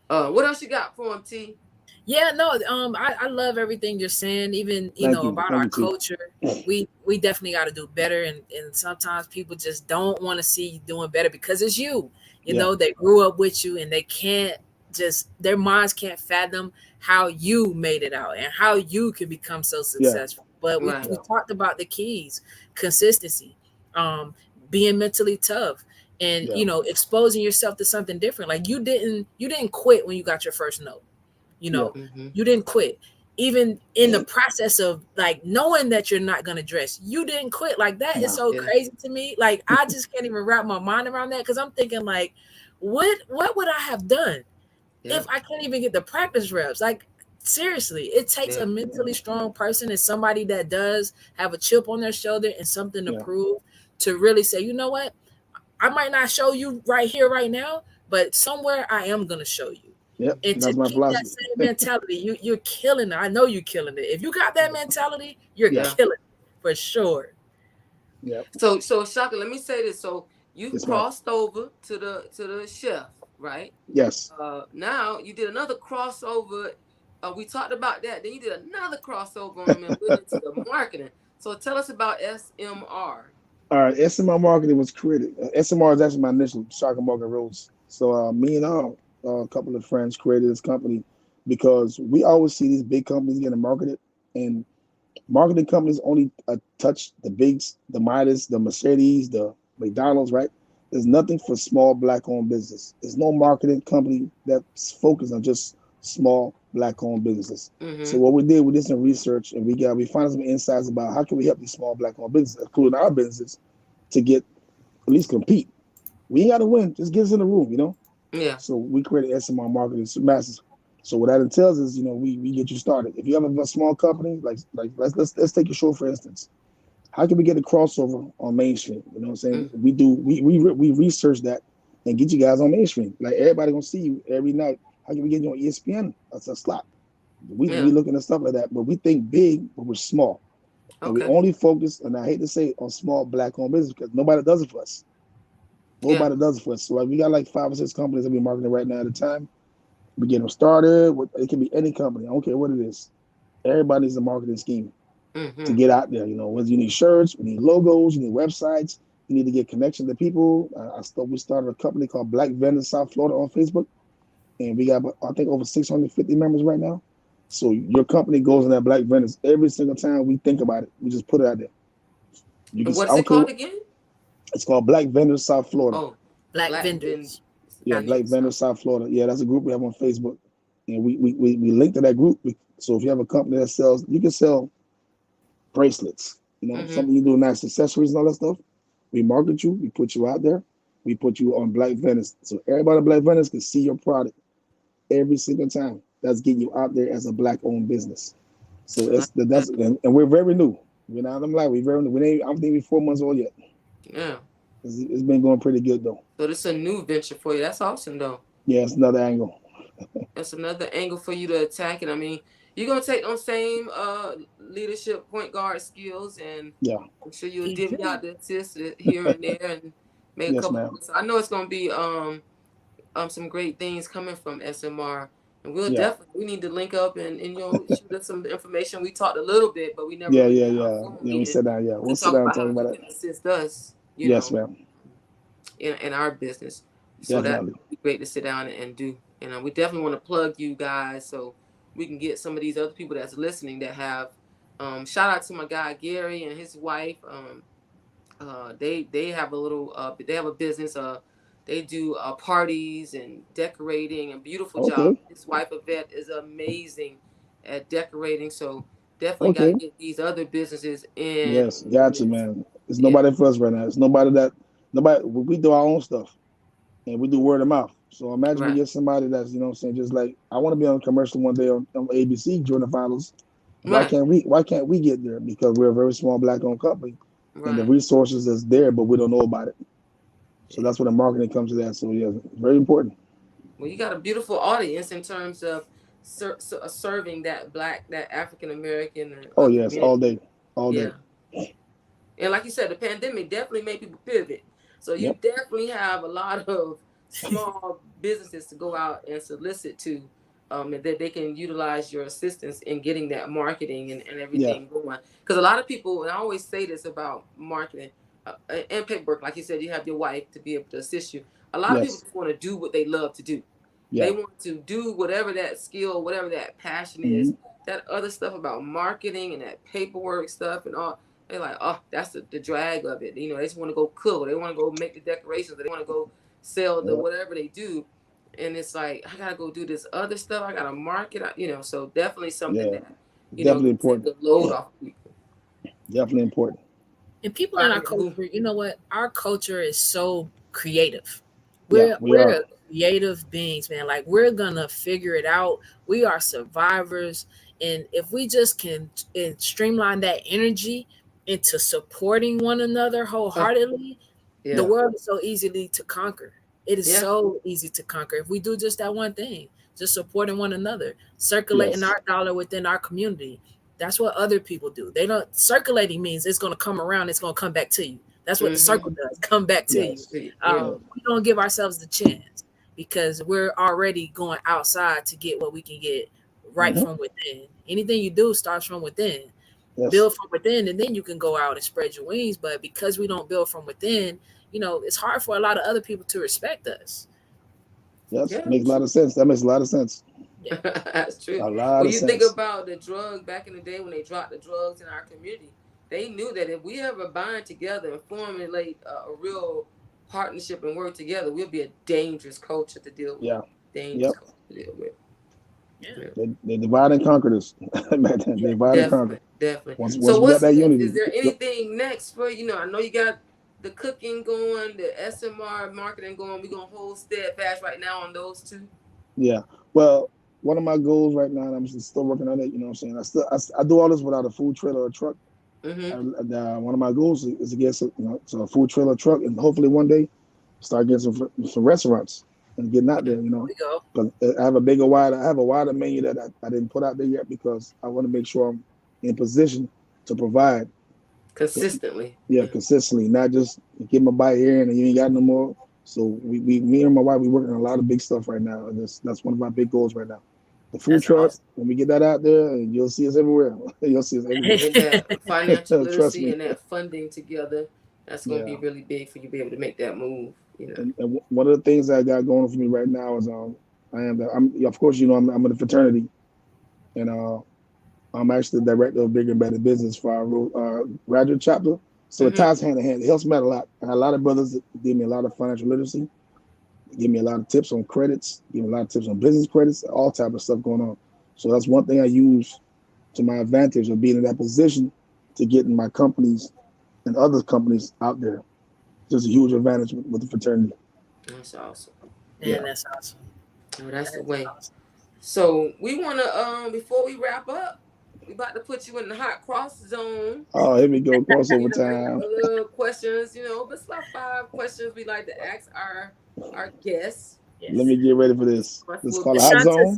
What else you got for him, T? Yeah, no, I love everything you're saying, even Thank you. about Thank our you, T. culture. We definitely got to do better, and sometimes people just don't want to see you doing better because it's you. Yeah, They grew up with you, and they can't just their minds can't fathom how you made it out and how you could become so yeah, successful. But we Right. yeah, talked about the keys: consistency, um, being mentally tough, and yeah, exposing yourself to something different. Like you didn't quit when you got your first note. you yeah. know Mm-hmm. you didn't quit even in the process of like knowing that you're not going to dress. You didn't quit. Like that is No. so Yeah. crazy to me. Like I just can't even wrap my mind around that because I'm thinking like what would I have done Yeah. if I can't even get the practice reps? Like seriously, it takes Yeah. a mentally strong person and somebody that does have a chip on their shoulder and something to Yeah, prove to really say, you know what, I might not show you right here right now, but somewhere I am going to show you. yep. And to That's my keep that philosophy. same mentality, you're killing it. I know you're killing it. If you got that mentality, you're Yeah, Yeah. killing it for sure. yeah. So Shaka, let me say this. So you've Yes, ma'am. crossed over to the chef, right? Yes. Now you did another crossover. We talked about that. Then you did another crossover and went into the marketing. So tell us about SMR. All right. SMR marketing was created. SMR is actually my initial Shaka Rose. So me and a couple of friends created this company because we always see these big companies getting marketed, and marketing companies only touch the bigs, the Midas, the Mercedes, the McDonald's, right? There's nothing for small black-owned business. There's no marketing company that's focused on just small black-owned businesses. So Mm-hmm. what we did, we did some research and we found some insights about how can we help these small black-owned businesses, including our business, to get at least compete. We ain't got to win, just get us in the room. Yeah. So we created SMR Marketing Masters. So what that entails is, we get you started. If you have a small company, like let's take your show for instance. How can we get a crossover on mainstream? You know what I'm saying? Mm-hmm. We research that and get you guys on mainstream. Like everybody gonna see you every night. How can we get you on ESPN? That's a slot. We Yeah. looking at stuff like that, but we think big, but we're small, and we Okay. only focus. And I hate to say it, on small black-owned business because nobody does it for us. Yeah. Nobody does it for us. So like, we got like 5 or 6 companies that we're marketing right now at a time. We get them started. It can be any company. I don't care what it is. Everybody needs a marketing scheme to Mm-hmm. get out there. Whether you need shirts, we need logos, you need websites, you need to get connection to people. We started a company called Black Vendors South Florida on Facebook, and we got I think over 650 members right now. So your company goes in that Black Vendors every single time we think about it. We just put it out there. You can, And I what's don't it care. called again? It's called Black Vendors South Florida. Oh, Black Black Vin. vendors. Yeah, Got you. Black Vendors South Florida. Yeah, that's a group we have on Facebook, and we link to that group. So if you have a company that sells, you can sell bracelets. Mm-hmm. Something you do, nice accessories and all that stuff. We market you. We put you out there. We put you on Black Vendors, so everybody at Black Vendors can see your product every single time. That's getting you out there as a Black-owned business. So and we're very new. We're not them like we're very new. I don't think we're 4 months old yet. Yeah. It's been going pretty good though. So this is a new venture for you. That's awesome though. Yeah, it's another angle. That's another angle for you to attack it. I mean, you're gonna take those same leadership point guard skills, and Yeah. I'm sure you'll He divvy do. out the assists here and there and make a Yes, couple ma'am. points. I know it's gonna be some great things coming from SMR. And we'll Yeah. definitely we need to link up and shoot us some information. We talked a little bit, but we never Yeah, really yeah, had a yeah. full Yeah, we meeting sit down. Yeah, to we'll sit talk down and about talk how about you it. can assist us, Yes, ma'am. in our business. So that Definitely. would be great to sit down and do. And we definitely want to plug you guys so we can get some of these other people that's listening that have. Shout out to my guy Gary and his wife. They have a little. They have a business. They do parties and decorating and beautiful job. Okay. His wife Yvette is amazing at decorating. So definitely got to Okay. get these other businesses in Yes, on gotcha, this. man. It's Yeah. nobody for us right now. It's nobody. We do our own stuff, and we do word of mouth. So imagine we Right. get somebody that's saying just like I want to be on a commercial one day on ABC during the finals. Why Right. can't we? Why can't we get there? Because we're a very small Black-owned company, and the Right. resources is there, but we don't know about it. So Yeah. that's where the marketing comes to that. So yeah, very important. Well, you got a beautiful audience in terms of serving that African American Oh yes, all community. day, all Yeah, day. and like you said, the pandemic definitely made people pivot. So you Yep. definitely have a lot of small businesses to go out and solicit to, and that they can utilize your assistance in getting that marketing and Yeah. everything going. Because a lot of people, and I always say this about marketing and paperwork, like you said, you have your wife to be able to assist you. A lot of people Yes. just want to do what they love to do. They Yeah. want to do whatever that skill, whatever that passion is. Hmm. That other stuff about marketing and that paperwork stuff and all, they're like, oh, that's the drag of it. They just want to go cook. They want to go make the decorations. They want to go sell the Yeah. whatever they do. And it's like, I gotta go do this other stuff. I gotta market. So definitely something Yeah. that Definitely can take important. the load off people. Definitely important. And people in our Finding who, culture, you know what? Our culture is so creative. Yeah, We're we are. we're creative beings, man. Like we're gonna figure it out. We are survivors, and if we just can streamline that energy into supporting one another oh, wholeheartedly, the yeah, world is so easily to conquer. It is yeah, so easy to conquer if we do just that one thing, just supporting one another, circulating Yes. our dollar within our community. That's what other people do. They don't circulating means it's going to come around. It's going to come back to you. That's what the mm-hmm. circle does. Come back to you. Yes. Yeah, We don't give ourselves the chance because we're already going outside to get what we can get right Hmm. from within. Anything you do starts from within. Yes. Build from within, and then you can go out and spread your wings. But because we don't build from within, it's hard for a lot of other people to respect us. Yes. yeah. Makes a lot of sense. That makes a lot of sense. Yeah. That's true. A lot When of you think sense. about the drug back in the day when they dropped the drugs in our community, they knew that if we ever bind together and formulate a real partnership and work together, we'll be a dangerous culture to deal with. Yeah. Dangerous Yep. culture to deal with. Yeah. Yeah. They divide and conquered us. Back then, they divide and conquer. Definitely, definitely. Once So we got what's that next? unity. Is there Yep. anything next for you? I know you got the cooking going, the SMR marketing going. We're gonna hold steadfast right now on those two. Yeah. Well, one of my goals right now, and I'm still working on it. You know what I'm saying? I do all this without a food trailer or a truck. Mm-hmm. One of my goals is to get so a food trailer truck, and hopefully one day start getting some restaurants and getting out there. There we go. But I have a wider menu that I didn't put out there yet because I want to make sure I'm in position to provide. Consistently. Yeah, consistently, not just give them a bite here and you ain't got no more. So me and my wife, we working on a lot of big stuff right now, and that's one of our big goals right now. The food That's truck. awesome. When we get that out there, and you'll see us everywhere. You'll see us everywhere. And that financial Trust literacy me. and that funding together, that's going to be Yeah. really big for you to be able to make that move. And one of the things that I got going for me right now is I'm of course I'm in a fraternity, and I'm actually the director of Bigger and Better Business for our graduate chapter. So it Mm-hmm. ties hand in hand. It helps me out a lot. I had a lot of brothers that give me a lot of financial literacy, give me a lot of tips on credits, give me a lot of tips on business credits, all type of stuff going on. So that's one thing I use to my advantage of being in that position to getting my companies and other companies out there. Just a huge advantage with the fraternity. That's awesome. Man, Yeah. that's awesome. Oh, that's That the is way. awesome. So we want to before we wrap up, we about to put you in the hot cross zone. Oh, here we go. You Crossover know, time. a little questions. But it's about 5 questions we like to ask our guests. Let Yes. me get ready for this. Plus, Let's we'll call be a hot zone.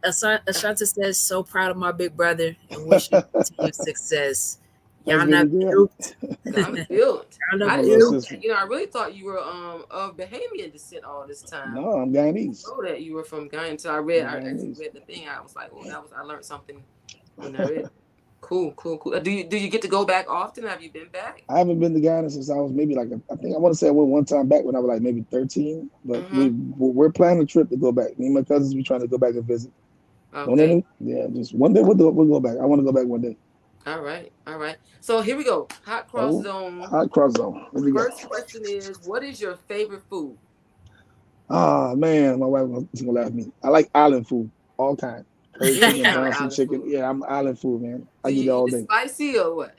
Ashanta says, so proud of my big brother and wish him continued success. Thanks, Y'all baby not girl. duped. I'm built. Y'all I not My didn't little know duped. sister. that. I really thought you were of Bahamian descent all this time. No, I'm Guyanese. Know that you were from Ghana until I I'm actually Guyanese. read the thing. I was like, oh, I learned something when I read it. Cool. Do you get to go back often? Have you been back? I haven't been to Ghana since I was maybe I think I want to say I went one time back when I was like maybe 13. But Mm-hmm. we're planning a trip to go back. Me and my cousins, we trying to go back and visit. Okay. Yeah, just one day we'll go back. I want to go back one day. All right. So here we go. Hot cross Oh, zone. hot cross zone. What we got? First question is, what is your favorite food? Ah man, my wife was gonna laugh at me. I like island food, all kind. Curry Any chicken, kind of brown island chicken. food. Yeah, I'm island food, man. I Do eat it you all eat it day. spicy or what?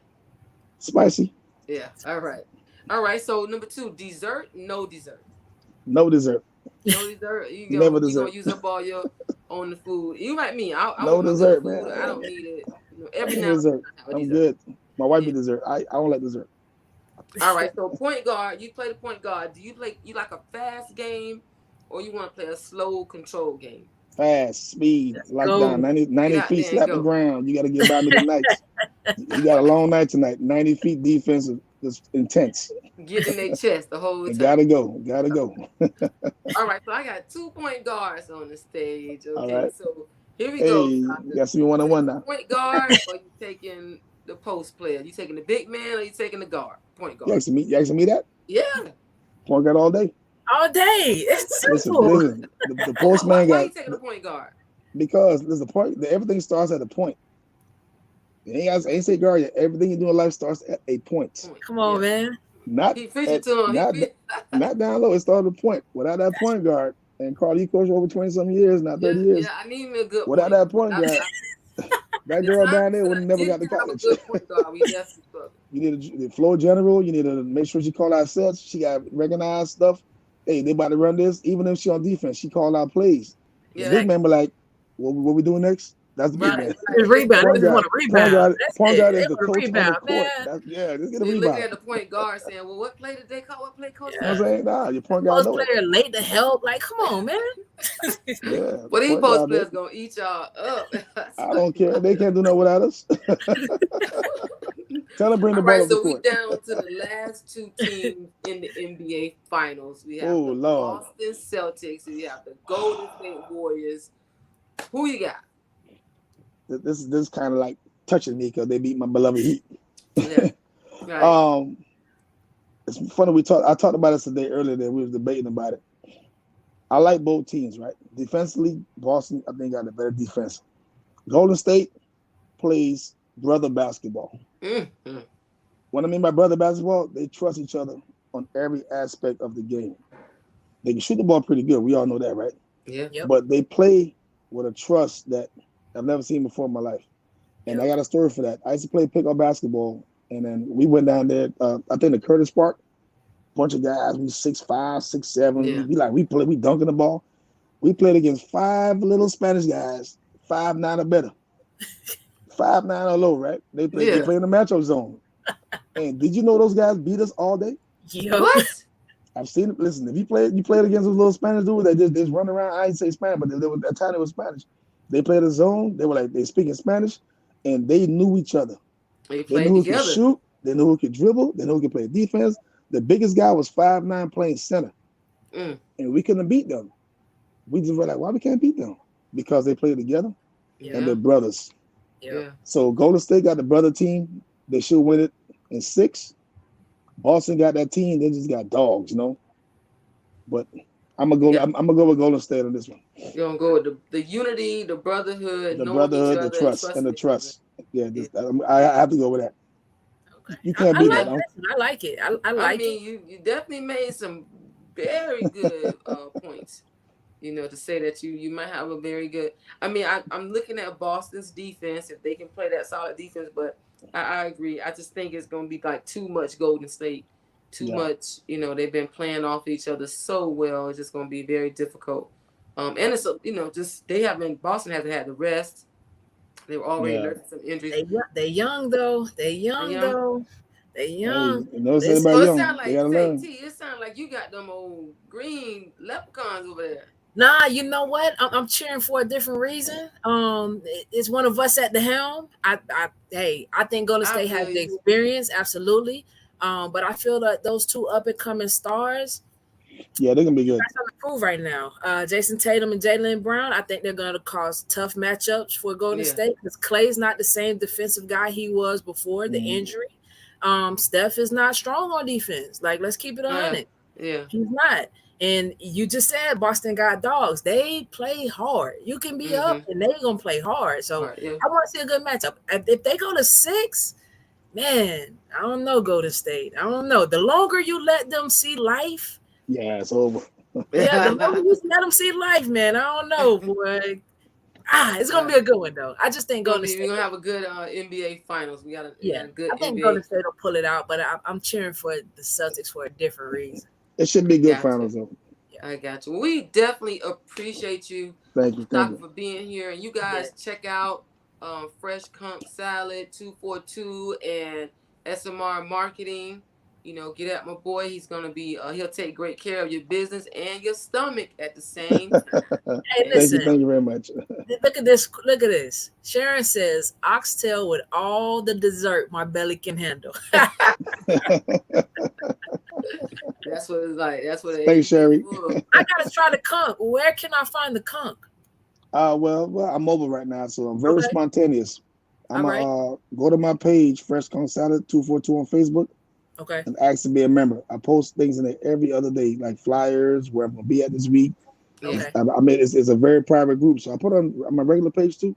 Spicy, Yeah. All right. So number 2, dessert. No dessert. no dessert, No dessert. never You gonna dessert. use up all your on the food. You like me. I No want my good dessert, food. I man. don't need it. Every No now and dessert. then I have a I'm dessert. good. My wife Yeah. eat dessert. I don't like dessert. All right. So point guard. You play the point guard. Do you like a fast game, or you want to play a slow control game? Fast, speed, Let's lockdown, go. 90, Get 90 out feet, there and slap the go. ground. You got to get by me tonight. You got a long night tonight. 90 feet defensive, just intense. Get in their chest the whole And time. gotta go. Gotta go. All right, so I got 2 point guards on the stage. All Okay, right. so here we Hey, go, you Shaka. got to be one You on one taking the now. point guard or you taking the post player? You taking the big man or you taking the guard? Point guard. You asking me that? Yeah. Point guard all day. All day. It's simple. Listen. The postman Why got you taking the point guard? because there's a point. Everything starts at a point. Ain't say guard yet. Everything you do in life starts at a point. Come on, man. Not He preaching at to him. not down low. It started at a point. Without that point guard, and Carl, you coached over 20-some years, not 30 years. I need me a good Without point. that point guard, that girl down there would have never got to Didn't have a college. good point guard. We definitely struggle. You need the floor general. You need to make sure she call out sets. She got recognized stuff. Hey, they about to run this. Even if she on defense, she call out plays. The big man be like, what we doing next? That's the big man. The rebound. They just want a rebound. Point guard is They the want a coach rebound, on the court. man. Just get a You're looking rebound. at the point guard saying, well, what play did they call? What play coach? You know what I'm saying? Nah, your point guard Post know it. player late to help. Like, come on, man. Yeah. Well, these point post guard, players going to eat y'all up. I don't care. They can't do nothing without us. Tell them bring the All ball right, up the so we court. down to the last 2 teams in the NBA Finals. We have the Lord. Boston Celtics and we have the Golden State Warriors. Who you got? This is kind of like touching me because they beat my beloved Heat. Yeah. Right. It's funny I talked about this today earlier that we was debating about it. I like both teams, right? Defensively, Boston, I think, got the better defense. Golden State plays brother basketball. Mm-hmm. What I mean by brother basketball, they trust each other on every aspect of the game. They can shoot the ball pretty good. We all know that, right? Yeah. Yep. But they play with a trust that I've never seen before in my life. And I got a story for that. I used to play pickup basketball, and then we went down there, I think the Curtis Park, bunch of guys, we 6'5", 6'7". Yeah. We dunking the ball. We played against 5 little Spanish guys, 5'9" or better. 5'9" or low, right? They play in the matchup zone. And did you know those guys beat us all day? Yo. What? I've seen it. Listen, if you played against those little Spanish dudes, they just run around. I ain't say Spanish, but they were, at that time it was Spanish. They played a zone. They were like, they speaking Spanish, and they knew each other. They knew who could shoot. They knew who could dribble. They knew who could play defense. The biggest guy was 5'9", playing center. and we couldn't beat them. We just were like, why we can't beat them? Because they play together Yeah. and they're brothers. Yeah. So Golden State got the brother team. They should win it in 6. Boston got that team. They just got dogs, you know. But I'm gonna go. Yeah. I'm gonna go with Golden State on this one. You're gonna go with the unity, the brotherhood, The knowing each brotherhood, other, the trust, and the trusting each other. trust. Yeah, I have to go with that. Okay. You can't I beat like that. it. I like it. I I like it. mean, you definitely made some very good points. You know, to say that you might have a very good. I mean, I'm looking at Boston's defense if they can play that solid defense, but I agree. I just think it's gonna be like too much Golden State, too much. You know, they've been playing off each other so well. It's just gonna be very difficult. And it's just Boston hasn't had the rest. They were already nursing some injuries. They young though. They young though. They young. Hey, no, They- anybody So it young. sounds They gotta like learn. T. It sounds like you got them old green leprechauns over there. Nah, you know what? I'm cheering for a different reason. It's one of us at the helm. I think Golden State has the experience, absolutely. But I feel that those two up and coming stars, Yeah, they're gonna be good. that's on the prove right now. Jason Tatum and Jaylen Brown, I think they're going to cause tough matchups for Golden State because Clay's not the same defensive guy he was before the injury. Steph is not strong on defense. Like, let's keep it 100. Yeah, he's not. And you just said Boston got dogs. They play hard. You can be up and they're going to play hard. So I want to see a good matchup. If they go to 6, man, I don't know, Golden State. I don't know. The longer you let them see life. Yeah, it's over. Yeah, the longer you let them see life, man. I don't know, boy. It's going to be a good one, though. I just think Golden State. We're going to have a good NBA Finals. We got a good I think NBA. Golden State will pull it out, but I'm cheering for the Celtics for a different reason. It should be good finals, though. I got you. We definitely appreciate you. Thank you for being here. And you guys check out Fresh Conch Salad 242 and SMR Marketing. You know, get at my boy. He's gonna be. He'll take great care of your business and your stomach at the same time. Hey, listen. Thank you very much. Look at this. Look at this. Sharon says oxtail with all the dessert my belly can handle. That's what it's like. That's what it Thanks, is. Sherry. I gotta try the conch. Where can I find the conch? Well, I'm mobile right now, so I'm very spontaneous. I'm gonna go to my page, Fresh Conch Salad 242 on Facebook. Okay. And ask to be a member. I post things in there every other day, like flyers, where I'm gonna be at this week. Okay. I mean, it's a very private group, so I put on my regular page too.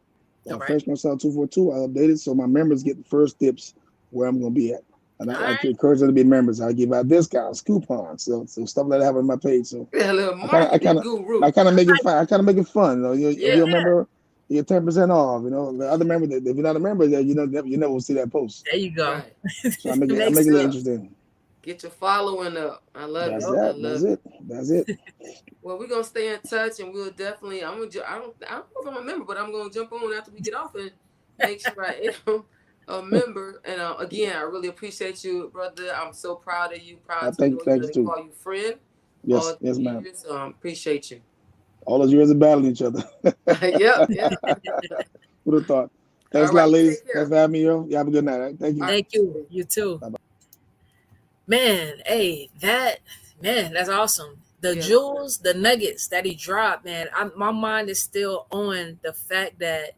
Okay. Fresh Conch Salad 242. I update it so my members get the first tips where I'm gonna be at. And I encourage them to be members. I give out discounts, coupons, so stuff like that happen on my page. So I kind of make it fun. I kind of make it fun. You know, you're a member, you get 10% off. You know, the other member, if you're not a member, you never will see that post. There you go. Right. So I make it interesting. Get your following up. I love it. That's it. Well, we're gonna stay in touch, and we'll definitely. I don't know if I'm a member, but I'm gonna jump on after we get off and make sure I am a member. And again, I really appreciate you, brother. I'm so proud of you. Thank you too. Call you friend. Yes, ma'am. Appreciate you. All those years of battling each other. Yep. Who'd have thought? Thanks a lot, ladies. Thanks for having me, yo. You have a good night. Right? Thank you. Thank you. You too. Bye-bye. Man, that's awesome. The jewels, the nuggets that he dropped, man. My mind is still on the fact that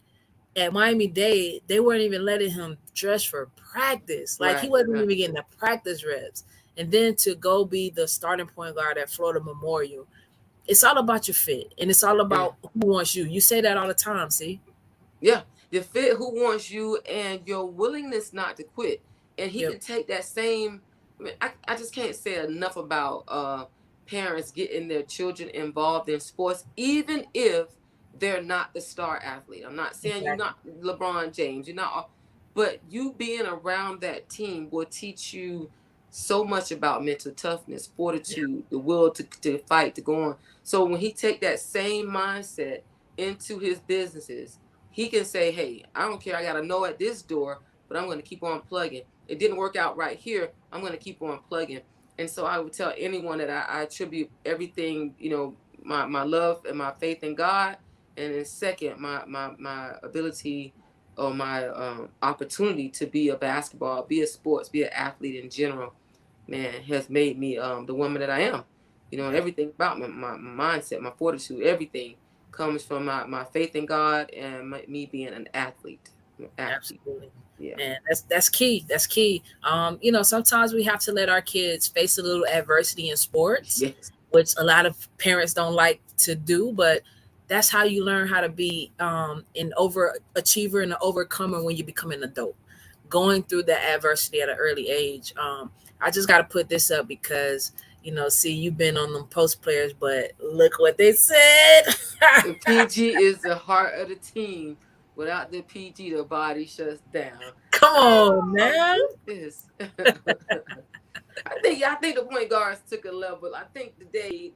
at Miami-Dade, they weren't even letting him dress for practice. Like, he wasn't even getting the practice reps. And then to go be the starting point guard at Florida Memorial, it's all about your fit. And it's all about who wants you. You say that all the time, see? Yeah. The fit, who wants you, and your willingness not to quit. And he can take that same... I mean, I just can't say enough about parents getting their children involved in sports, even if they're not the star athlete. I'm not saying you're not LeBron James. You're not, but you being around that team will teach you so much about mental toughness, fortitude, the will to fight, to go on. So when he take that same mindset into his businesses, he can say, hey, I don't care. I got a no at this door, but I'm going to keep on plugging. It didn't work out right here. I'm going to keep on plugging. And so I would tell anyone that I attribute everything, my love and my faith in God. And then second, my ability or my opportunity to be a basketball, be a sports, be an athlete in general, man, has made me the woman that I am. And everything about my mindset, my fortitude, everything comes from my faith in God and me being an athlete. Absolutely. Yeah. Man, that's key. That's key. Sometimes we have to let our kids face a little adversity in sports, Yes. which a lot of parents don't like to do, but that's how you learn how to be an overachiever and an overcomer when you become an adult. Going through that adversity at an early age. I just got to put this up because see, you've been on them post players, but look what they said. The PG is the heart of the team. Without the PG, the body shuts down. Come on, Oh, man. goodness. I think the point guards took a level. I think today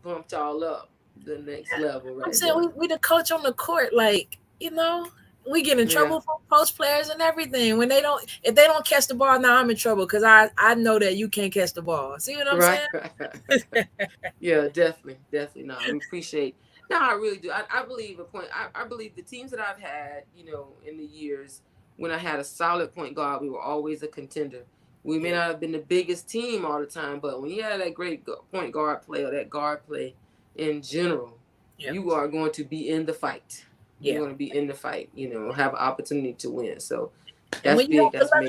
bumped y'all up the next level I'm right saying there. we the coach on the court, like, we get in Yeah. trouble for post players and everything. When if they don't catch the ball, now I'm in trouble because I know that you can't catch the ball. See what I'm Right. saying? Yeah, definitely. No, we appreciate. No, I really do. I believe a point. I believe the teams that I've had, in the years when I had a solid point guard, we were always a contender. We may not have been the biggest team all the time, but when you had that great point guard play or that guard play in general, Yeah. you are going to be in the fight. You're Yeah. going to be in the fight. Have an opportunity to win. So And that's when you big. have the That's major.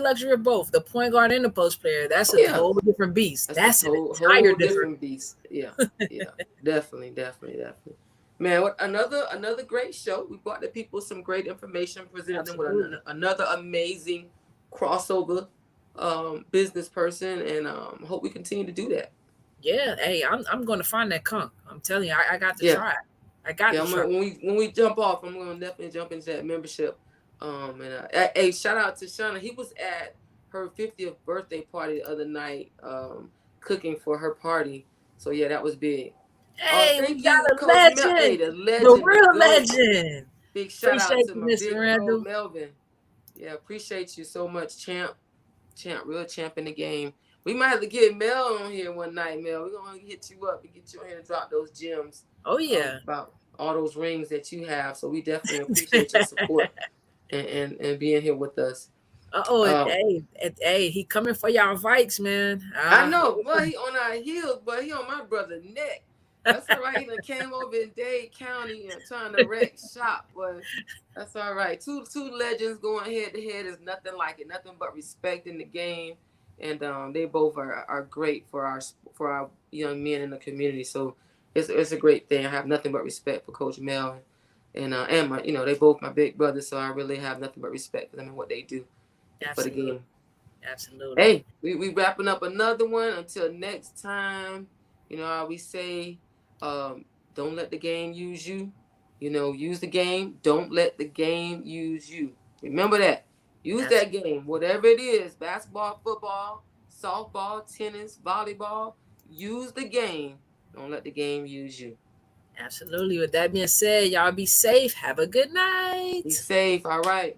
luxury of both, the point guard and the post player, that's Oh, a yeah. whole different beast. That's a That's an entire whole different. different beast. Yeah, yeah, definitely. Man, what another great show. We brought the people some great information, presented them with Absolutely. another amazing crossover business person, and hope we continue to do that. Yeah. Hey, I'm going to find that conch. I'm telling you, I got to Yeah, try it. I got yeah. to try. When we jump off, I'm gonna definitely jump into that membership. Hey, shout out to Shauna. He was at her 50th birthday party the other night, cooking for her party. So yeah, that was big. Hey, we Thank you, got a Coach Mel. Hey, legend, the the legend, the real GOAT. legend. Big shout out Appreciate to you, my Mr. big bro, Randall. Melvin. Yeah, appreciate you so much, champ. Champ, real champ in the game. We might have to get Mel on here one night, Mel. We're going to hit you up and get you on here and drop those gems Oh yeah. about all those rings that you have. So we definitely appreciate your support and being here with us. Hey, he coming for y'all fights, man. I know, but he on our heels, but he on my brother's neck. That's all right. He done came over in Dade County and trying to wreck shop, but that's all right. Two legends going head to head is nothing like it. Nothing but respect in the game, and they both are great for our young men in the community. So it's a great thing. I have nothing but respect for Coach Mel, and my they both my big brothers. So I really have nothing but respect for them and what they do for the Absolutely. game. Absolutely. Hey, we wrapping up another one. Until next time, how we say, don't let the game use you. Use the game. Don't let the game use you. Remember that. Use that game, whatever it is, basketball, football, softball, tennis, volleyball. Use the game. Don't let the game use you. Absolutely. With that being said, y'all be safe. Have a good night. Be safe. All right.